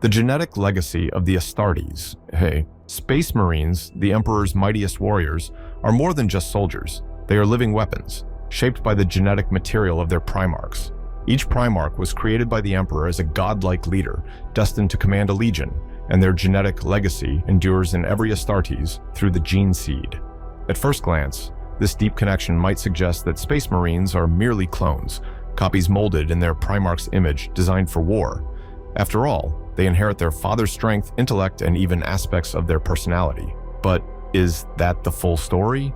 The genetic legacy of the Astartes, Space Marines, the Emperor's mightiest warriors, are more than just soldiers. They are living weapons, shaped by the genetic material of their Primarchs. Each Primarch was created by the Emperor as a godlike leader, destined to command a legion, and their genetic legacy endures in every Astartes through the gene seed. At first glance, this deep connection might suggest that Space Marines are merely clones, copies molded in their Primarch's image designed for war. After all, they inherit their father's strength, intellect, and even aspects of their personality. But is that the full story?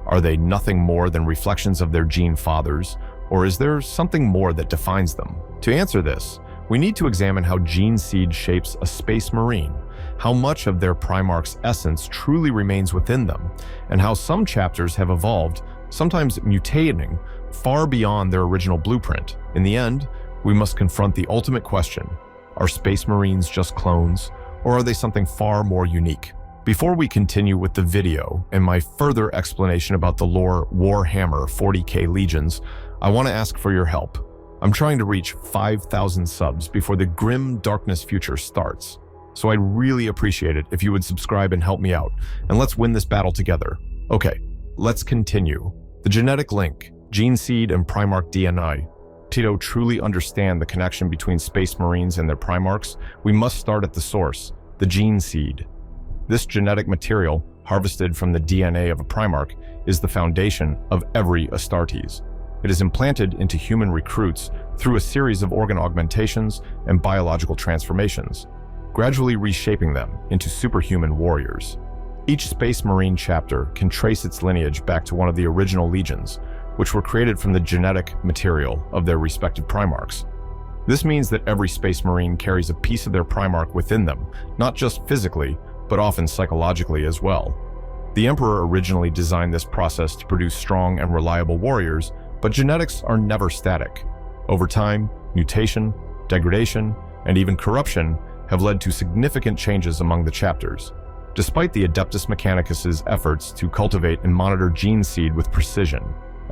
Are they nothing more than reflections of their gene fathers, or is there something more that defines them? To answer this, we need to examine how gene seed shapes a Space Marine, how much of their Primarch's essence truly remains within them, and how some chapters have evolved, sometimes mutating, far beyond their original blueprint. In the end, we must confront the ultimate question: are Space Marines just clones, or are they something far more unique? Before we continue with the video and my further explanation about the lore Warhammer 40k Legions, I want to ask for your help. I'm trying to reach 5,000 subs before the grim darkness future starts, so I'd really appreciate it if you would subscribe and help me out, and let's win this battle together. Okay, let's continue. The genetic link, gene seed and Primarch DNA. To truly understand the connection between Space Marines and their Primarchs, we must start at the source, the gene seed. This genetic material, harvested from the DNA of a Primarch, is the foundation of every Astartes. It is implanted into human recruits through a series of organ augmentations and biological transformations, gradually reshaping them into superhuman warriors. Each Space Marine chapter can trace its lineage back to one of the original legions, which were created from the genetic material of their respective Primarchs. This means that every Space Marine carries a piece of their Primarch within them, not just physically, but often psychologically as well. The Emperor originally designed this process to produce strong and reliable warriors, but genetics are never static. Over time, mutation, degradation, and even corruption have led to significant changes among the chapters. Despite the Adeptus Mechanicus's efforts to cultivate and monitor gene seed with precision,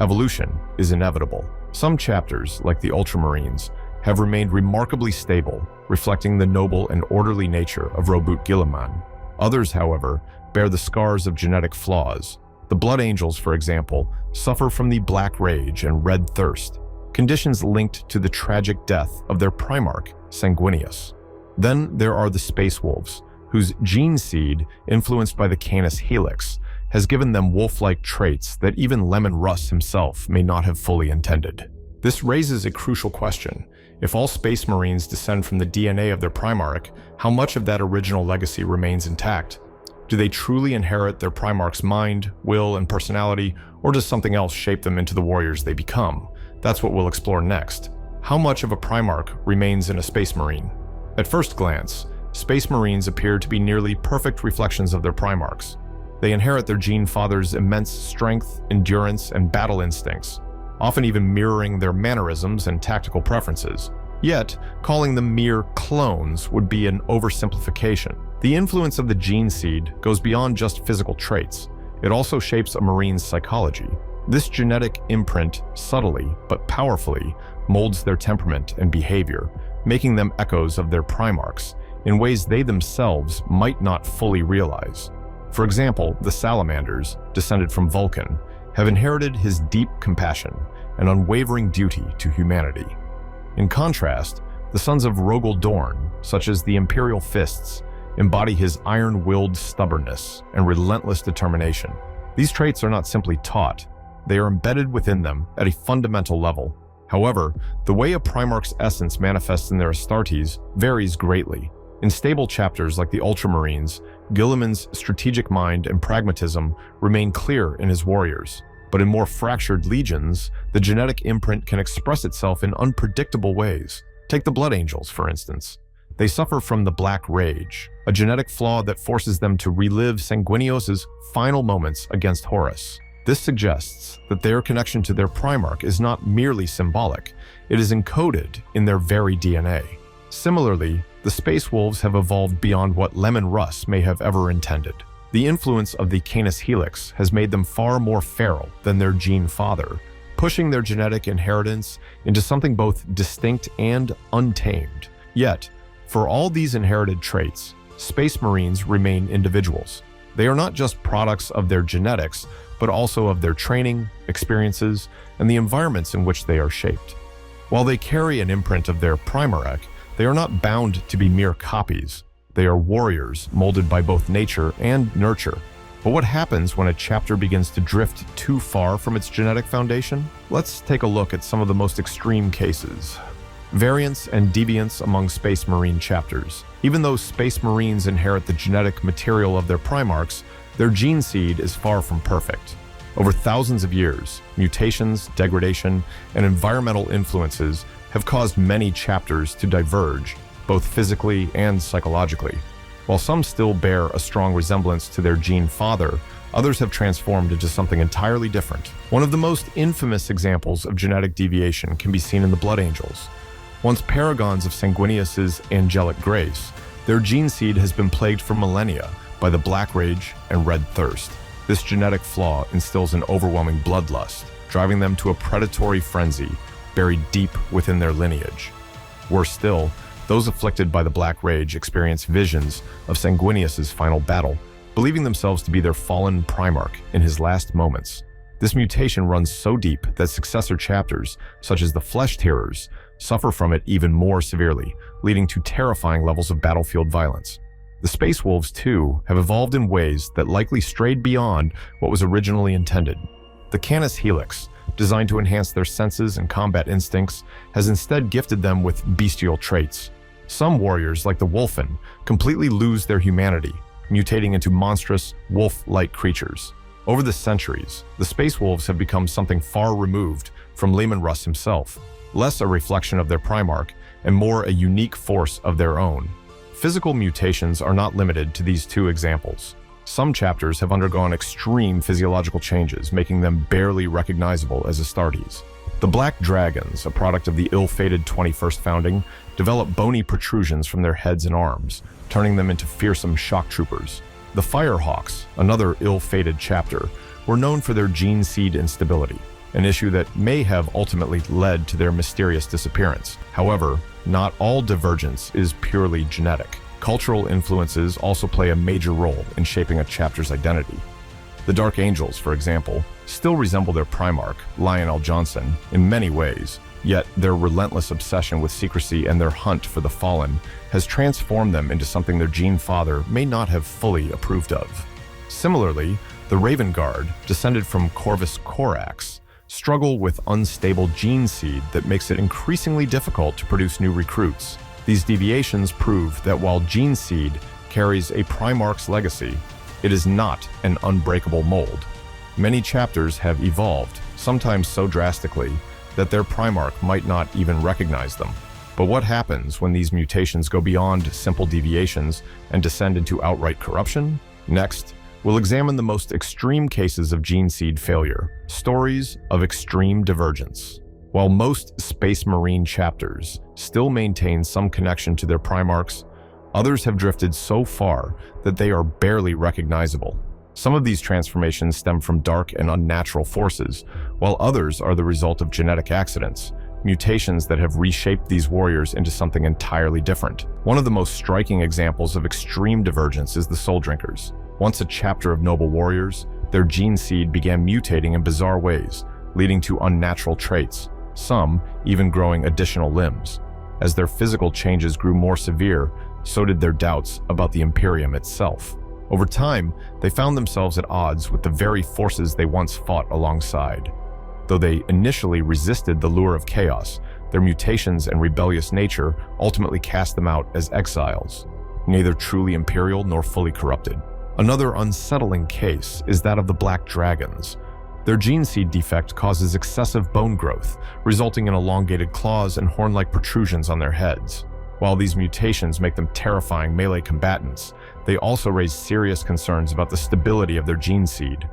evolution is inevitable. Some chapters, like the Ultramarines, have remained remarkably stable, reflecting the noble and orderly nature of Robut Guilliman. Others, however, bear the scars of genetic flaws. The Blood Angels, for example, suffer from the Black Rage and Red Thirst, conditions linked to the tragic death of their Primarch, Sanguinius. Then there are the Space Wolves, whose gene seed, influenced by the Canis Helix, has given them wolf-like traits that even Lemon Russ himself may not have fully intended. This raises a crucial question. If all Space Marines descend from the DNA of their Primarch, how much of that original legacy remains intact? Do they truly inherit their Primarch's mind, will, and personality, or does something else shape them into the warriors they become? That's what we'll explore next. How much of a Primarch remains in a Space Marine? At first glance, Space Marines appear to be nearly perfect reflections of their Primarchs. They inherit their gene father's immense strength, endurance, and battle instincts, often even mirroring their mannerisms and tactical preferences. Yet, calling them mere clones would be an oversimplification. The influence of the gene seed goes beyond just physical traits. It also shapes a Marine's psychology. This genetic imprint subtly but powerfully molds their temperament and behavior, making them echoes of their Primarchs in ways they themselves might not fully realize. For example, the Salamanders, descended from Vulcan, have inherited his deep compassion and unwavering duty to humanity. In contrast, the sons of Rogel Dorn, such as the Imperial Fists, embody his iron-willed stubbornness and relentless determination. These traits are not simply taught, they are embedded within them at a fundamental level. However, the way a Primarch's essence manifests in their Astartes varies greatly. In stable chapters like the Ultramarines, Guilliman's strategic mind and pragmatism remain clear in his warriors. But in more fractured legions, the genetic imprint can express itself in unpredictable ways. Take the Blood Angels, for instance. They suffer from the Black Rage, a genetic flaw that forces them to relive Sanguinius's final moments against Horus. This suggests that their connection to their Primarch is not merely symbolic, it is encoded in their very DNA. Similarly, the Space Wolves have evolved beyond what Lemon Russ may have ever intended. The influence of the Canis Helix has made them far more feral than their gene father, pushing their genetic inheritance into something both distinct and untamed. Yet, For all these inherited traits, Space Marines remain individuals. They are not just products of their genetics, but also of their training, experiences, and the environments in which they are shaped. While they carry an imprint of their Primarch, they are not bound to be mere copies. They are warriors molded by both nature and nurture. But what happens when a chapter begins to drift too far from its genetic foundation? Let's take a look at some of the most extreme cases. Variance and deviance among Space Marine chapters. Even though Space Marines inherit the genetic material of their Primarchs, their gene seed is far from perfect. Over thousands of years, mutations, degradation, and environmental influences have caused many chapters to diverge, both physically and psychologically. While some still bear a strong resemblance to their gene father, others have transformed into something entirely different. One of the most infamous examples of genetic deviation can be seen in the Blood Angels. Once paragons of Sanguinius's angelic grace, their gene seed has been plagued for millennia by the Black Rage and Red Thirst. This genetic flaw instills an overwhelming bloodlust, driving them to a predatory frenzy buried deep within their lineage. Worse still, those afflicted by the Black Rage experience visions of Sanguinius's final battle, believing themselves to be their fallen Primarch in his last moments. This mutation runs so deep that successor chapters, such as the Flesh-Tearers, suffer from it even more severely, leading to terrifying levels of battlefield violence. The Space Wolves, too, have evolved in ways that likely strayed beyond what was originally intended. The Canis Helix, designed to enhance their senses and combat instincts, has instead gifted them with bestial traits. Some warriors, like the Wolfen, completely lose their humanity, mutating into monstrous, wolf-like creatures. Over the centuries, the Space Wolves have become something far removed from Leman Russ himself, less a reflection of their Primarch and more a unique force of their own. Physical mutations are not limited to these two examples. Some chapters have undergone extreme physiological changes, making them barely recognizable as Astartes. The Black Dragons, a product of the ill-fated 21st founding, develop bony protrusions from their heads and arms, turning them into fearsome shock troopers. The Firehawks, another ill-fated chapter, were known for their gene seed instability, an issue that may have ultimately led to their mysterious disappearance. However, not all divergence is purely genetic. Cultural influences also play a major role in shaping a chapter's identity. The Dark Angels, for example, still resemble their Primarch, Lionel Johnson, in many ways, yet their relentless obsession with secrecy and their hunt for the fallen has transformed them into something their gene father may not have fully approved of. Similarly, the Raven Guard, descended from Corvus Corax, struggle with unstable gene seed that makes it increasingly difficult to produce new recruits. These deviations prove that while gene seed carries a Primarch's legacy, it is not an unbreakable mold. Many chapters have evolved, sometimes so drastically that their Primarch might not even recognize them. But what happens when these mutations go beyond simple deviations and descend into outright corruption? Next, we'll examine the most extreme cases of gene seed failure, stories of extreme divergence. While most Space Marine chapters still maintain some connection to their Primarchs, others have drifted so far that they are barely recognizable. Some of these transformations stem from dark and unnatural forces, while others are the result of genetic accidents, mutations that have reshaped these warriors into something entirely different. One of the most striking examples of extreme divergence is the Soul Drinkers. Once a chapter of noble warriors, their gene seed began mutating in bizarre ways, leading to unnatural traits, some even growing additional limbs. As their physical changes grew more severe, so did their doubts about the Imperium itself. Over time, they found themselves at odds with the very forces they once fought alongside. Though they initially resisted the lure of chaos, their mutations and rebellious nature ultimately cast them out as exiles, neither truly imperial nor fully corrupted. Another unsettling case is that of the Black Dragons. Their gene seed defect causes excessive bone growth, resulting in elongated claws and horn-like protrusions on their heads. While these mutations make them terrifying melee combatants, they also raise serious concerns about the stability of their gene seed.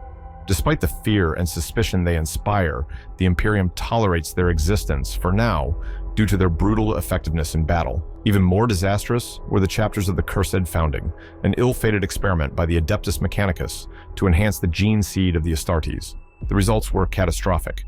Despite the fear and suspicion they inspire, the Imperium tolerates their existence for now due to their brutal effectiveness in battle. Even more disastrous were the chapters of the Cursed Founding, an ill-fated experiment by the Adeptus Mechanicus to enhance the gene seed of the Astartes. The results were catastrophic.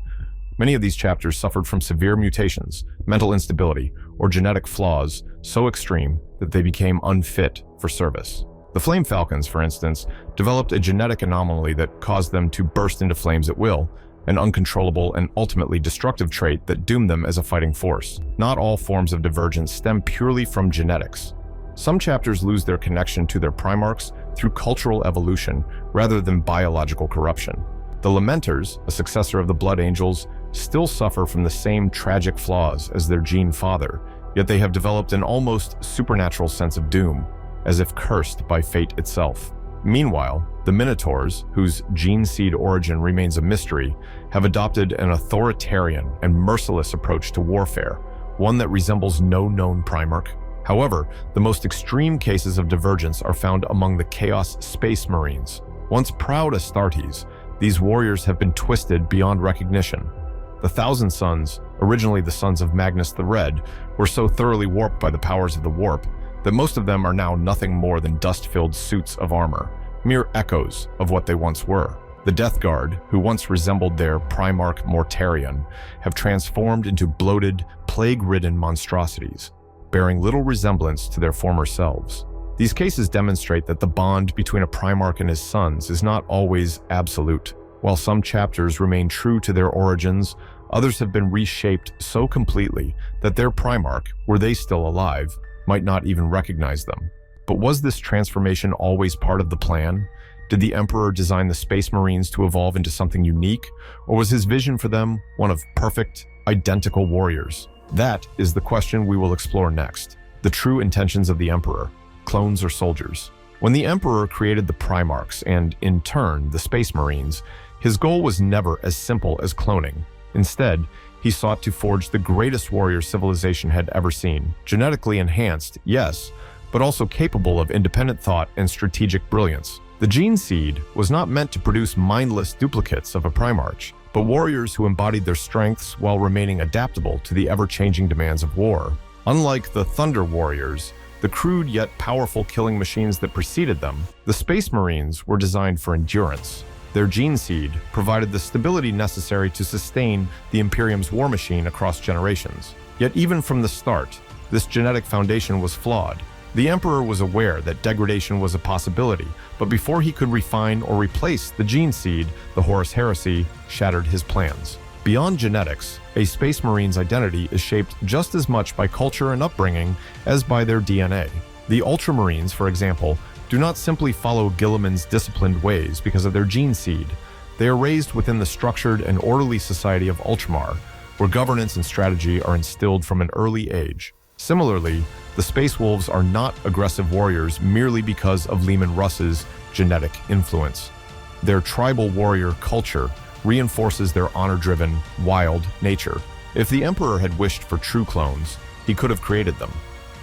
Many of these chapters suffered from severe mutations, mental instability, or genetic flaws so extreme that they became unfit for service. The Flame Falcons, for instance, developed a genetic anomaly that caused them to burst into flames at will, an uncontrollable and ultimately destructive trait that doomed them as a fighting force. Not all forms of divergence stem purely from genetics. Some chapters lose their connection to their Primarchs through cultural evolution rather than biological corruption. The Lamenters, a successor of the Blood Angels, still suffer from the same tragic flaws as their gene father, yet they have developed an almost supernatural sense of doom, as if cursed by fate itself. Meanwhile, the Minotaurs, whose gene seed origin remains a mystery, have adopted an authoritarian and merciless approach to warfare, one that resembles no known Primarch. However, the most extreme cases of divergence are found among the Chaos Space Marines. Once proud Astartes, these warriors have been twisted beyond recognition. The Thousand Sons, originally the sons of Magnus the Red, were so thoroughly warped by the powers of the warp that most of them are now nothing more than dust-filled suits of armor, mere echoes of what they once were. The Death Guard, who once resembled their Primarch Mortarion, have transformed into bloated, plague-ridden monstrosities, bearing little resemblance to their former selves. These cases demonstrate that the bond between a Primarch and his sons is not always absolute. While some chapters remain true to their origins, others have been reshaped so completely that their Primarch, were they still alive, might not even recognize them. But was this transformation always part of the plan? Did the Emperor design the Space Marines to evolve into something unique, or was his vision for them one of perfect, identical warriors? That is the question we will explore next. The true intentions of the Emperor, clones or soldiers. When the Emperor created the Primarchs and, in turn, the Space Marines, his goal was never as simple as cloning. Instead, he sought to forge the greatest warrior civilization had ever seen. Genetically enhanced, yes, but also capable of independent thought and strategic brilliance. The gene seed was not meant to produce mindless duplicates of a Primarch, but warriors who embodied their strengths while remaining adaptable to the ever-changing demands of war. Unlike the Thunder Warriors, the crude yet powerful killing machines that preceded them, the Space Marines were designed for endurance. Their gene seed provided the stability necessary to sustain the Imperium's war machine across generations. Yet even from the start, this genetic foundation was flawed. The Emperor was aware that degradation was a possibility, but before he could refine or replace the gene seed, the Horus Heresy shattered his plans. Beyond genetics, a Space Marine's identity is shaped just as much by culture and upbringing as by their DNA. The Ultramarines, for example, do not simply follow Guilliman's disciplined ways because of their gene seed. They are raised within the structured and orderly society of Ultramar, where governance and strategy are instilled from an early age. Similarly, the Space Wolves are not aggressive warriors merely because of Leman Russ's genetic influence. Their tribal warrior culture reinforces their honor-driven, wild nature. If the Emperor had wished for true clones, he could have created them.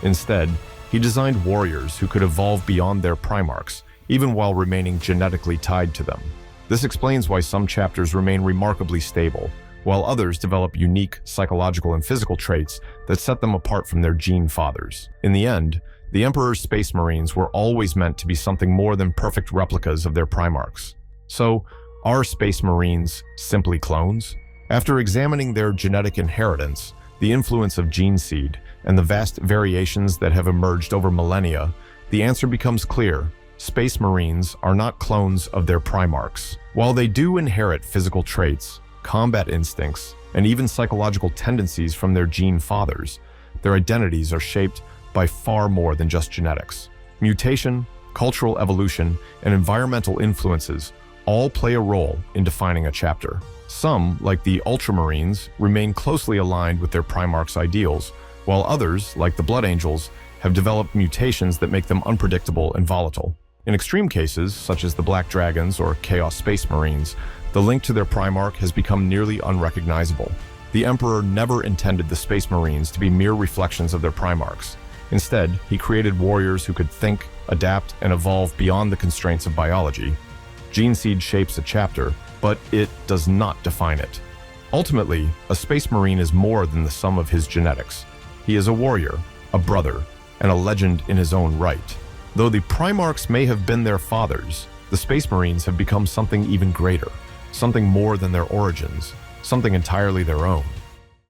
Instead, he designed warriors who could evolve beyond their Primarchs, even while remaining genetically tied to them. This explains why some chapters remain remarkably stable, while others develop unique psychological and physical traits that set them apart from their gene fathers. In the end, the Emperor's Space Marines were always meant to be something more than perfect replicas of their Primarchs. So, are Space Marines simply clones? After examining their genetic inheritance, the influence of gene seed, and the vast variations that have emerged over millennia, the answer becomes clear. Space Marines are not clones of their Primarchs. While they do inherit physical traits, combat instincts, and even psychological tendencies from their gene fathers, their identities are shaped by far more than just genetics. Mutation, cultural evolution, and environmental influences all play a role in defining a chapter. Some, like the Ultramarines, remain closely aligned with their Primarch's ideals, while others, like the Blood Angels, have developed mutations that make them unpredictable and volatile. In extreme cases, such as the Black Dragons or Chaos Space Marines, the link to their Primarch has become nearly unrecognizable. The Emperor never intended the Space Marines to be mere reflections of their Primarchs. Instead, he created warriors who could think, adapt, and evolve beyond the constraints of biology. Gene seed shapes a chapter, but it does not define it. Ultimately, a Space Marine is more than the sum of his genetics. He is a warrior, a brother, and a legend in his own right. Though the Primarchs may have been their fathers, the Space Marines have become something even greater, something more than their origins, something entirely their own.